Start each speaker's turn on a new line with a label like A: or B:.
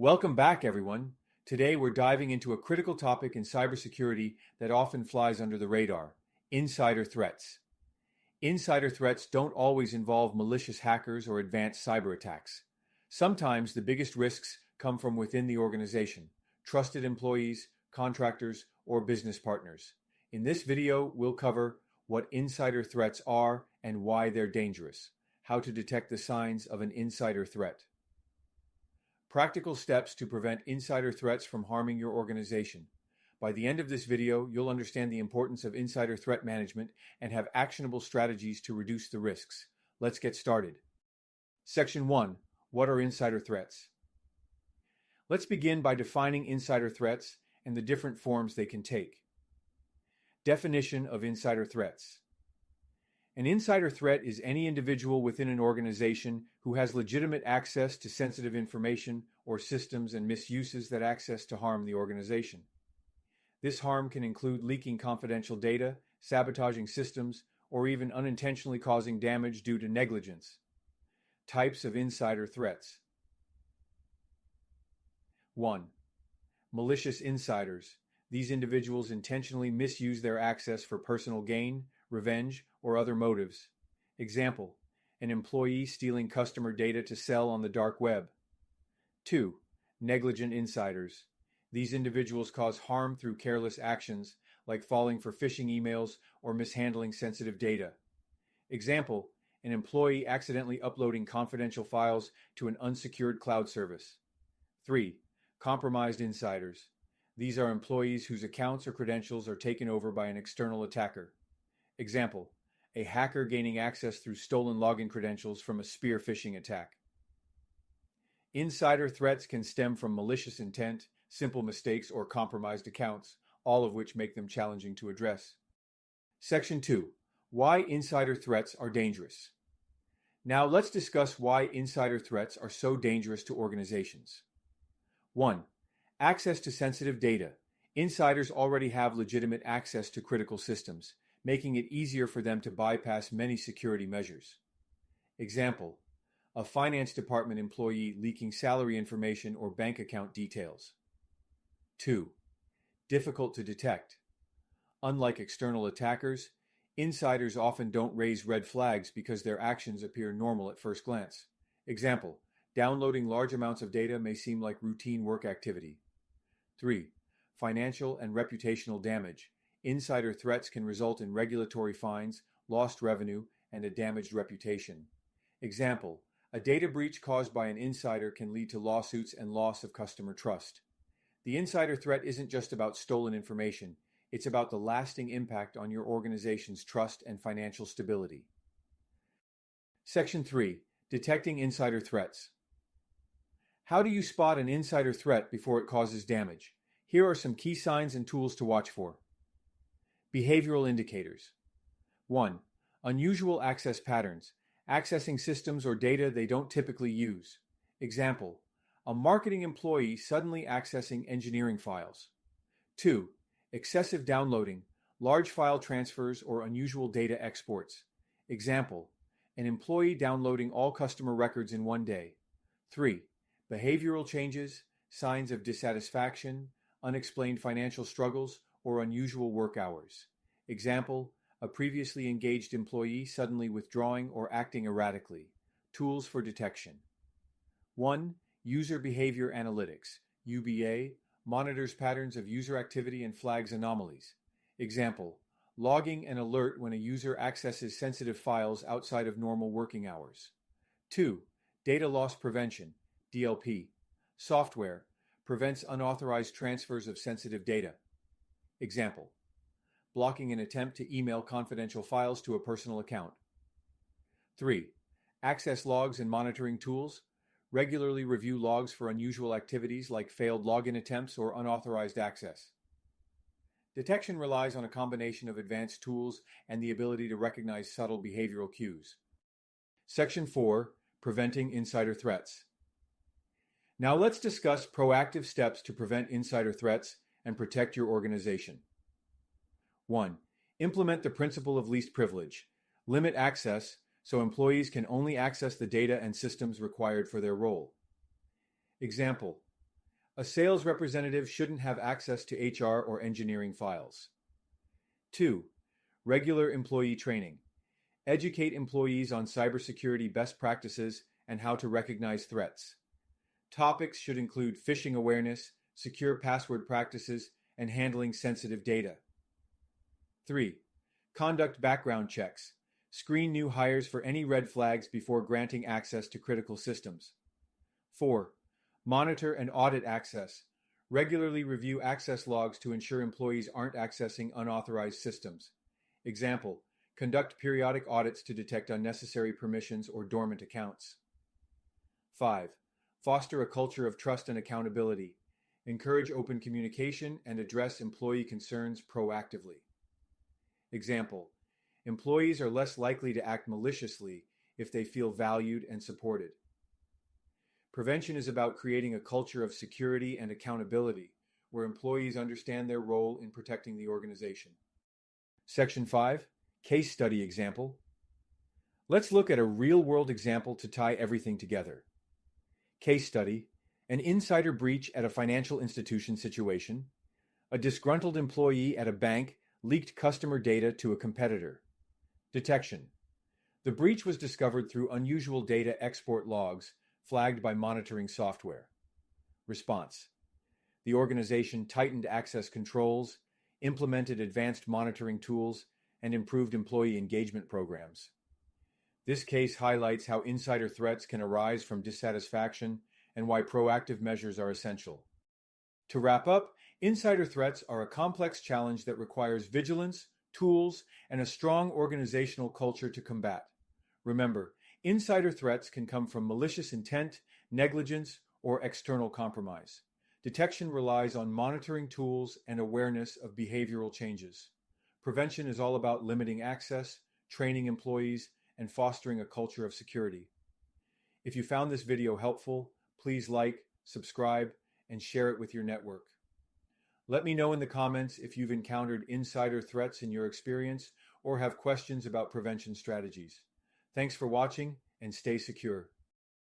A: Welcome back, everyone. Today we're diving into a critical topic in cybersecurity that often flies under the radar: insider threats. Insider threats don't always involve malicious hackers or advanced cyber attacks. Sometimes the biggest risks come from within the organization: trusted employees, contractors, or business partners. In this video, we'll cover what insider threats are and why they're dangerous, how to detect the signs of an insider threat. Practical steps to prevent insider threats from harming your organization. By the end of this video, you'll understand the importance of insider threat management and have actionable strategies to reduce the risks. Let's get started. Section 1. What are insider threats? Let's begin by defining insider threats and the different forms they can take. Definition of insider threats. An insider threat is any individual within an organization who has legitimate access to sensitive information or systems and misuses that access to harm the organization. This harm can include leaking confidential data, sabotaging systems, or even unintentionally causing damage due to negligence. Types of insider threats. 1. Malicious insiders. These individuals intentionally misuse their access for personal gain, revenge, or other motives. Example: an employee stealing customer data to sell on the dark web. 2. Negligent insiders. These individuals cause harm through careless actions, like falling for phishing emails or mishandling sensitive data. Example: an employee accidentally uploading confidential files to an unsecured cloud service. 3. Compromised insiders. These are employees whose accounts or credentials are taken over by an external attacker. Example: a hacker gaining access through stolen login credentials from a spear phishing attack. Insider threats can stem from malicious intent, simple mistakes, or compromised accounts, all of which make them challenging to address. Section 2. Why insider threats are dangerous. Now let's discuss why insider threats are so dangerous to organizations. 1. Access to sensitive data. Insiders already have legitimate access to critical systems, making it easier for them to bypass many security measures. Example: a finance department employee leaking salary information or bank account details. 2. Difficult to detect. Unlike external attackers, insiders often don't raise red flags because their actions appear normal at first glance. Example: downloading large amounts of data may seem like routine work activity. 3. Financial and reputational damage. Insider threats can result in regulatory fines, lost revenue, and a damaged reputation. Example: a data breach caused by an insider can lead to lawsuits and loss of customer trust. The insider threat isn't just about stolen information, it's about the lasting impact on your organization's trust and financial stability. Section 3. Detecting insider threats. How do you spot an insider threat before it causes damage? Here are some key signs and tools to watch for. Behavioral indicators. 1. Unusual access patterns. Accessing systems or data they don't typically use. Example: a marketing employee suddenly accessing engineering files. 2. Excessive downloading, large file transfers, or unusual data exports. Example: an employee downloading all customer records in one day. 3. Behavioral changes, signs of dissatisfaction, unexplained financial struggles, or unusual work hours. Example: a previously engaged employee suddenly withdrawing or acting erratically. Tools for detection. 1. User Behavior Analytics, UBA, monitors patterns of user activity and flags anomalies. Example: logging an alert when a user accesses sensitive files outside of normal working hours. 2. Data Loss Prevention, DLP, software, prevents unauthorized transfers of sensitive data. Example: blocking an attempt to email confidential files to a personal account. 3. Access logs and monitoring tools. Regularly review logs for unusual activities like failed login attempts or unauthorized access. Detection relies on a combination of advanced tools and the ability to recognize subtle behavioral cues. Section 4. Preventing insider threats. Now let's discuss proactive steps to prevent insider threats and protect your organization. 1. Implement the principle of least privilege. Limit access so employees can only access the data and systems required for their role. Example: A sales representative shouldn't have access to HR or engineering files. 2. Regular employee training. Educate employees on cybersecurity best practices and how to recognize threats. Topics should include phishing awareness, secure password practices, and handling sensitive data. 3. Conduct background checks. Screen new hires for any red flags before granting access to critical systems. 4. Monitor and audit access. Regularly review access logs to ensure employees aren't accessing unauthorized systems. Example, conduct periodic audits to detect unnecessary permissions or dormant accounts. 5. Foster a culture of trust and accountability. Encourage open communication and address employee concerns proactively. Example, employees are less likely to act maliciously if they feel valued and supported. Prevention is about creating a culture of security and accountability where employees understand their role in protecting the organization. Section 5, Case Study Example. Let's look at a real-world example to tie everything together. Case study, an insider breach at a financial institution situation. A disgruntled employee at a bank leaked customer data to a competitor. Detection. The breach was discovered through unusual data export logs flagged by monitoring software. Response. The organization tightened access controls, implemented advanced monitoring tools, and improved employee engagement programs. This case highlights how insider threats can arise from dissatisfaction and why proactive measures are essential. To wrap up, insider threats are a complex challenge that requires vigilance, tools, and a strong organizational culture to combat. Remember, insider threats can come from malicious intent, negligence, or external compromise. Detection relies on monitoring tools and awareness of behavioral changes. Prevention is all about limiting access, training employees, and fostering a culture of security. If you found this video helpful, please like, subscribe, and share it with your network. Let me know in the comments if you've encountered insider threats in your experience or have questions about prevention strategies. Thanks for watching and stay secure.